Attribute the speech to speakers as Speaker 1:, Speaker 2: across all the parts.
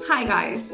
Speaker 1: Hi guys!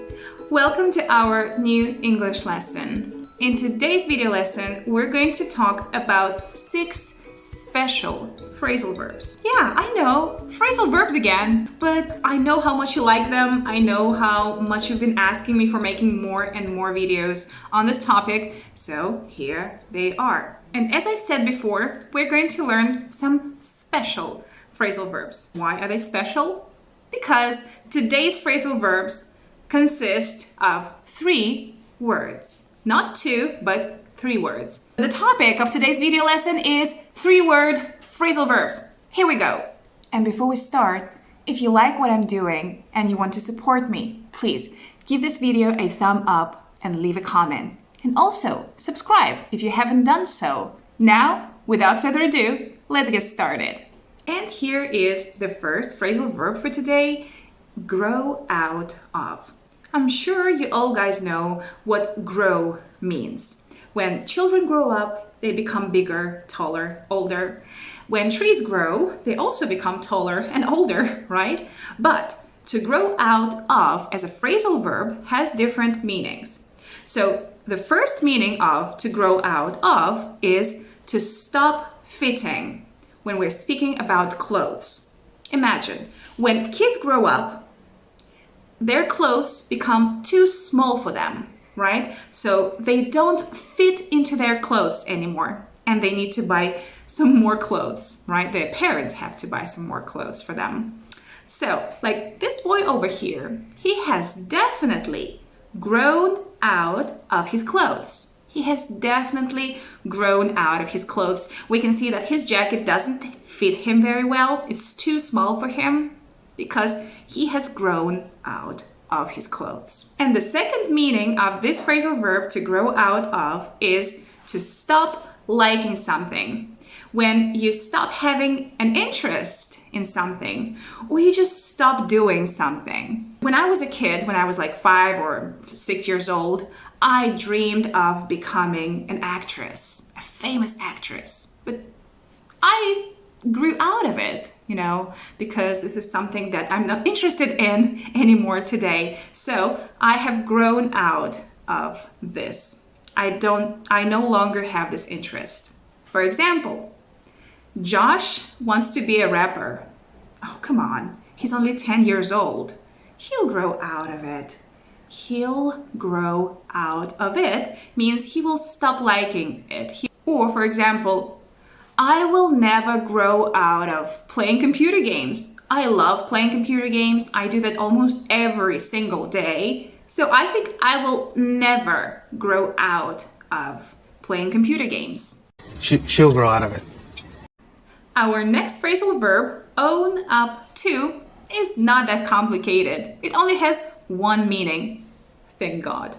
Speaker 1: Welcome to our new English lesson. In today's video lesson, we're going to talk about 6 special phrasal verbs. Yeah, I know, phrasal verbs again, but I know how much you like them. I know how much you've been asking me for making more and more videos on this topic, so here they are. And as I've said before, we're going to learn some special phrasal verbs. Why are they special? Because today's phrasal verbs consist of 3 words. Not 2, but 3 words. The topic of today's video lesson is 3-word phrasal verbs. Here we go. And before we start, if you like what I'm doing and you want to support me, please give this video a thumb up and leave a comment. And also, subscribe if you haven't done so. Now, without further ado, let's get started. And here is the first phrasal verb for today, grow out of. I'm sure you all guys know what grow means. When children grow up, they become bigger, taller, older. When trees grow, they also become taller and older, right? But to grow out of as a phrasal verb has different meanings. So the first meaning of to grow out of is to stop fitting. When we're speaking about clothes. Imagine, when kids grow up, their clothes become too small for them, right? So they don't fit into their clothes anymore, and they need to buy some more clothes, right? Their parents have to buy some more clothes for them. So, like this boy over here, he has definitely grown out of his clothes. He has definitely grown out of his clothes. We can see that his jacket doesn't fit him very well. It's too small for him because he has grown out of his clothes. And the second meaning of this phrasal verb to grow out of is to stop liking something. When you stop having an interest in something, or you just stop doing something. When I was a kid, when I was like 5 or 6 years old, I dreamed of becoming an actress, a famous actress. But I grew out of it, because this is something that I'm not interested in anymore today. So I have grown out of this. I no longer have this interest. For example, Josh wants to be a rapper. Oh, come on. He's only 10 years old. He'll grow out of it. He'll grow out of it means he will stop liking it. Or, for example, I will never grow out of playing computer games. I love playing computer games. I do that almost every single day. So I think I will never grow out of playing computer games.
Speaker 2: She'll grow out of it.
Speaker 1: Our next phrasal verb, own up to, is not that complicated. It only has one meaning. Thank God.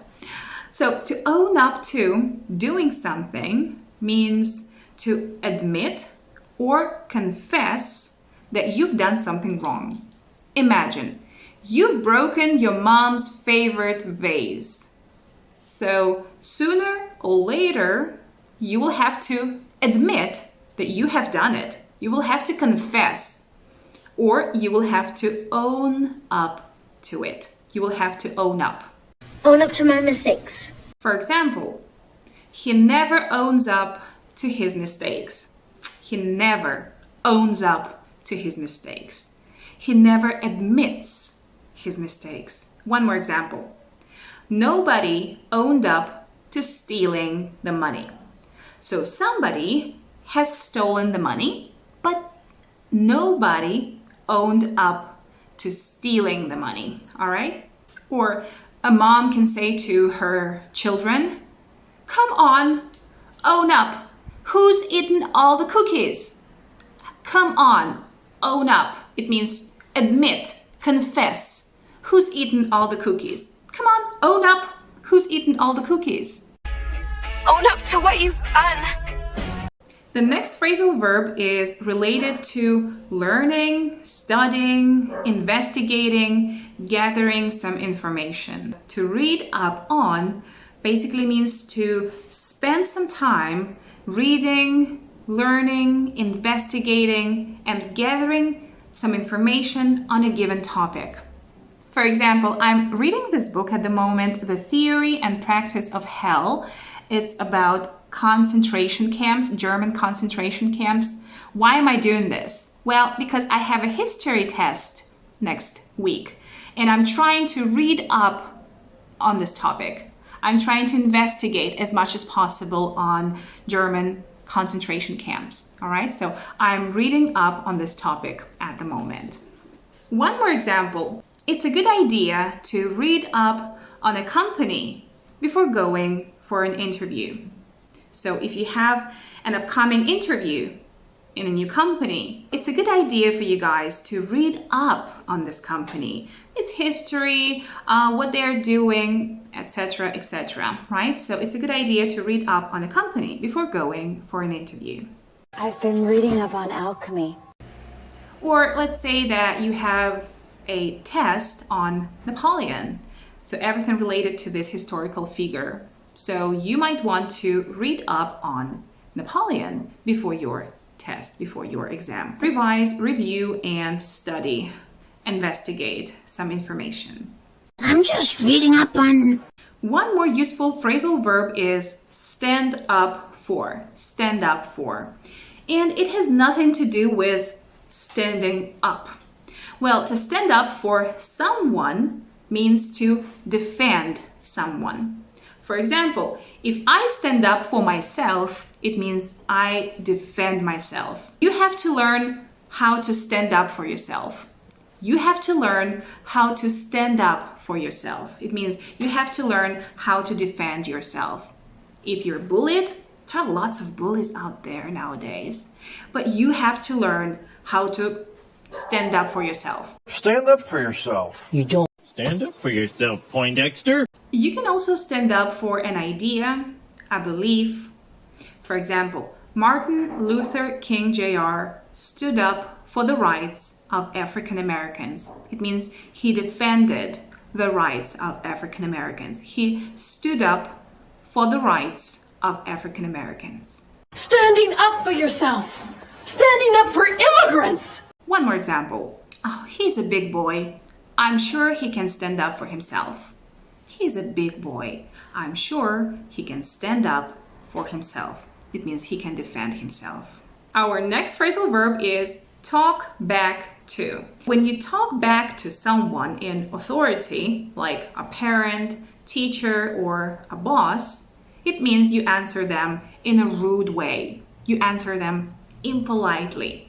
Speaker 1: So to own up to doing something means to admit or confess that you've done something wrong. Imagine, you've broken your mom's favorite vase. So sooner or later, you will have to admit that you have done it. You will have to confess, or you will have to own up to it. You will have to own up.
Speaker 3: Own up to my mistakes.
Speaker 1: For example, he never owns up to his mistakes. He never owns up to his mistakes. He never admits his mistakes. One more example. Nobody owned up to stealing the money. So somebody has stolen the money, but nobody owned up to stealing the money, all right? Or a mom can say to her children, come on, own up. Who's eaten all the cookies? Come on, own up. It means admit, confess. Who's eaten all the cookies? Come on, own up. Who's eaten all the cookies?
Speaker 3: Own up to what you've done.
Speaker 1: The next phrasal verb is related to learning, studying, investigating, gathering some information. To read up on basically means to spend some time reading, learning, investigating, and gathering some information on a given topic. For example, I'm reading this book at the moment, The Theory and Practice of Hell. It's about concentration camps, German concentration camps. Why am I doing this? Well, because I have a history test next week, and I'm trying to read up on this topic. I'm trying to investigate as much as possible on German concentration camps. All right, so I'm reading up on this topic at the moment. One more example. It's a good idea to read up on a company before going for an interview. So if you have an upcoming interview in a new company, it's a good idea for you guys to read up on this company, its history, what they're doing, etc., etc., right? So it's a good idea to read up on a company before going for an interview.
Speaker 4: I've been reading up on alchemy.
Speaker 1: Or let's say that you have a test on Napoleon, so everything related to this historical figure. So you might want to read up on Napoleon before your test, before your exam. Revise, review, and study. Investigate some information.
Speaker 4: I'm just reading up on...
Speaker 1: One more useful phrasal verb is stand up for. Stand up for. And it has nothing to do with standing up. Well, to stand up for someone means to defend someone. For example, if I stand up for myself, it means I defend myself. You have to learn how to stand up for yourself. You have to learn how to stand up for yourself. It means you have to learn how to defend yourself. If you're bullied, there are lots of bullies out there nowadays, but you have to learn how to stand up for yourself.
Speaker 5: Stand up for yourself.
Speaker 2: You don't.
Speaker 6: Stand up for yourself, Poindexter.
Speaker 1: You can also stand up for an idea, a belief. For example, Martin Luther King Jr. stood up for the rights of African Americans. It means he defended the rights of African Americans. He stood up for the rights of African Americans.
Speaker 7: Standing up for yourself. Standing up for immigrants.
Speaker 1: One more example. Oh, he's a big boy. I'm sure he can stand up for himself. He's a big boy. I'm sure he can stand up for himself. It means he can defend himself. Our next phrasal verb is talk back to. When you talk back to someone in authority, like a parent, teacher, or a boss, it means you answer them in a rude way. You answer them impolitely.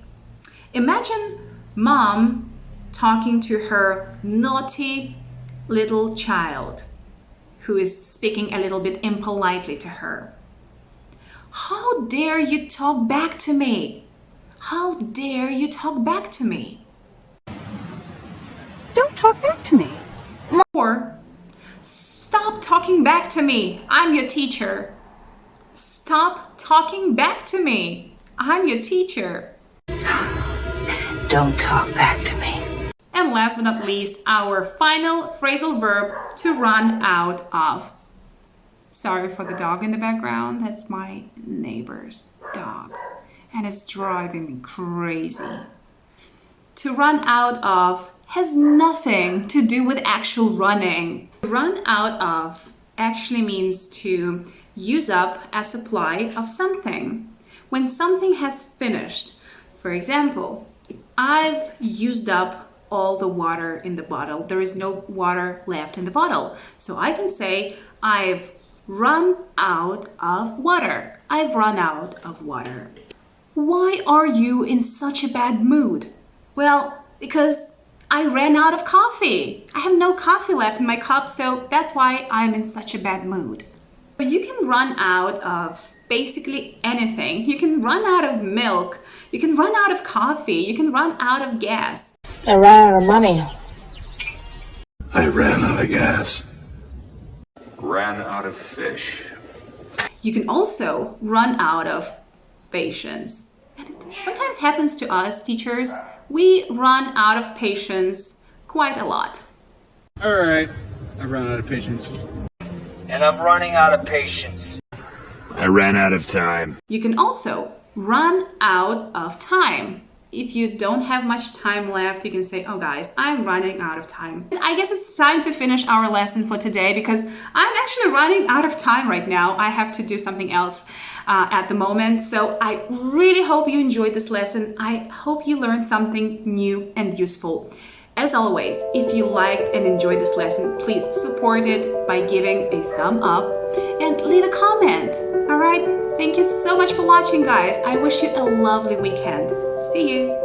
Speaker 1: Imagine mom talking to her naughty little child who is speaking a little bit impolitely to her. How dare you talk back to me? How dare you talk back to me?
Speaker 7: Don't talk back to me.
Speaker 1: Or, stop talking back to me. I'm your teacher. Stop talking back to me. I'm your teacher.
Speaker 4: Don't talk back to me.
Speaker 1: And last but not least, our final phrasal verb, to run out of. Sorry for the dog in the background. That's my neighbor's dog. And it's driving me crazy. To run out of has nothing to do with actual running. To run out of actually means to use up a supply of something. When something has finished. For example, I've used up all the water in the bottle. There is no water left in the bottle. So I can say, I've run out of water. I've run out of water. Why are you in such a bad mood? Well, because I ran out of coffee. I have no coffee left in my cup, so that's why I'm in such a bad mood. You can run out of basically anything. You can run out of milk. You can run out of coffee. You can run out of gas.
Speaker 4: I ran out of money.
Speaker 5: I ran out of gas.
Speaker 8: Ran out of fish.
Speaker 1: You can also run out of patience. And it sometimes happens to us teachers. We run out of patience quite a lot.
Speaker 2: All right. I ran out of patience.
Speaker 9: And I'm running out of patience.
Speaker 6: I ran out of time.
Speaker 1: You can also run out of time. if you don't have much time left, you can say, oh guys, I'm running out of time. I guess it's time to finish our lesson for today because I'm actually running out of time right now. I have to do something else at the moment. So I really hope you enjoyed this lesson. I hope you learned something new and useful. As always, if you liked and enjoyed this lesson, please support it by giving a thumb up and leave a comment. All right? Thank you so much for watching, guys. I wish you a lovely weekend. See you.